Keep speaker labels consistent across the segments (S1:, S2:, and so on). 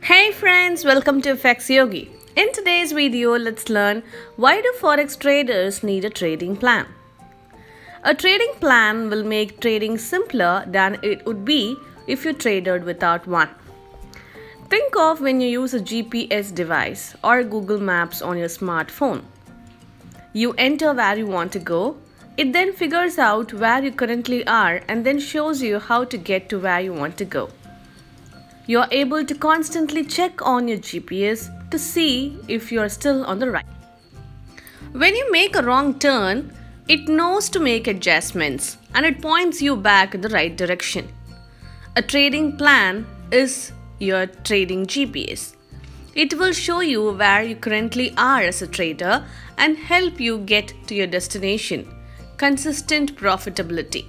S1: Hey friends, welcome to FX Yogi. In today's video, let's learn why do forex traders need a trading plan. A trading plan will make trading simpler than it would be if you traded without one. Think of when you use a GPS device or Google Maps on your smartphone. You enter where you want to go. It then figures out where you currently are and then shows you how to get to where you want to go. You are able to constantly check on your GPS to see if you are still on the right. When you make a wrong turn, it knows to make adjustments and it points you back in the right direction. A trading plan is your trading GPS. It will show you where you currently are as a trader and help you get to your destination, consistent profitability.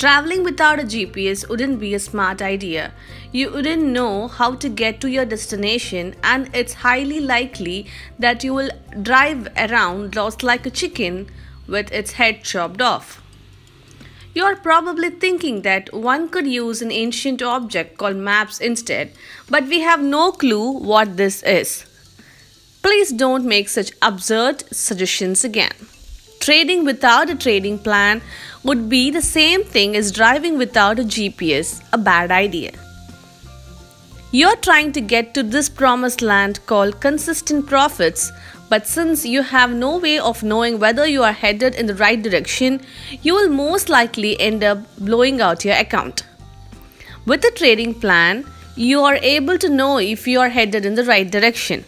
S1: Traveling without a GPS wouldn't be a smart idea. You wouldn't know how to get to your destination, and it's highly likely that you will drive around lost like a chicken with its head chopped off. You are probably thinking that one could use an ancient object called maps instead, but we have no clue what this is. Please don't make such absurd suggestions again. Trading without a trading plan would be the same thing as driving without a GPS, a bad idea. You're trying to get to this promised land called consistent profits, but since you have no way of knowing whether you are headed in the right direction, you will most likely end up blowing out your account. With a trading plan, you are able to know if you are headed in the right direction.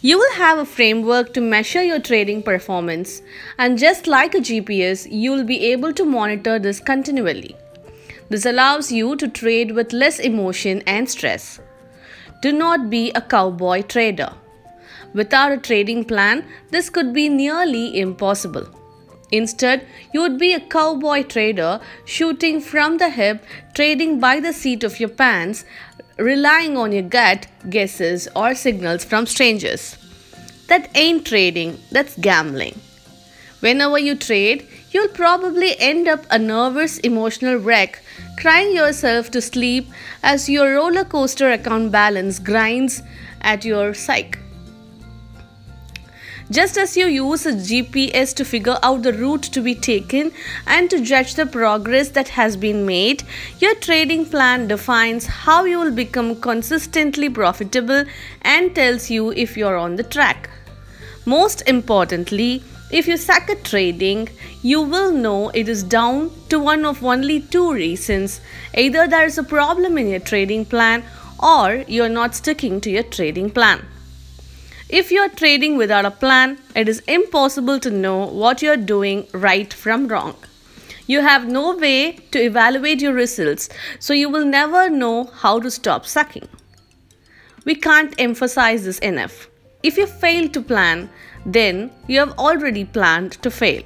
S1: You will have a framework to measure your trading performance, and just like a GPS, you will be able to monitor this continually. This allows you to trade with less emotion and stress. Do not be a cowboy trader. Without a trading plan, this could be nearly impossible. Instead, you would be a cowboy trader shooting from the hip, trading by the seat of your pants, relying on your gut, guesses, or signals from strangers. That ain't trading, that's gambling. Whenever you trade, you'll probably end up a nervous, emotional wreck, crying yourself to sleep as your roller coaster account balance grinds at your psyche. Just as you use a GPS to figure out the route to be taken and to judge the progress that has been made, your trading plan defines how you will become consistently profitable and tells you if you are on the track. Most importantly, if you suck at trading, you will know it is down to one of only two reasons. Either there is a problem in your trading plan or you are not sticking to your trading plan. If you are trading without a plan, it is impossible to know what you are doing right from wrong. You have no way to evaluate your results, so you will never know how to stop sucking. We can't emphasize this enough. If you fail to plan, then you have already planned to fail.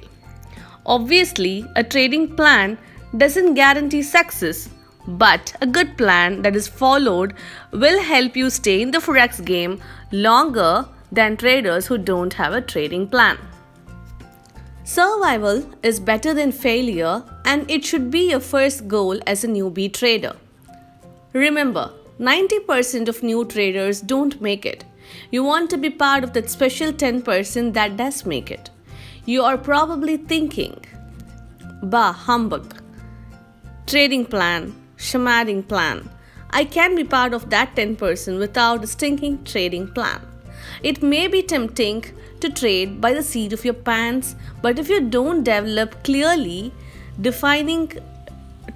S1: Obviously, a trading plan doesn't guarantee success, but a good plan that is followed will help you stay in the forex game longer than traders who don't have a trading plan. Survival is better than failure, and it should be your first goal as a newbie trader. Remember, 90% of new traders don't make it. You want to be part of that special 10% that does make it. You are probably thinking, bah, humbug, trading plan, shamadding plan. I can be part of that 10% without a stinking trading plan. It may be tempting to trade by the seat of your pants, but if you don't develop clearly defining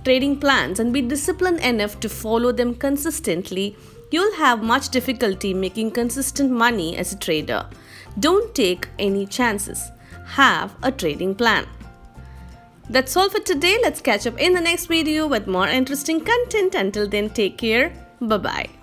S1: trading plans and be disciplined enough to follow them consistently, you'll have much difficulty making consistent money as a trader. Don't take any chances. Have a trading plan. That's all for today. Let's catch up in the next video with more interesting content. Until then, take care. Bye-bye.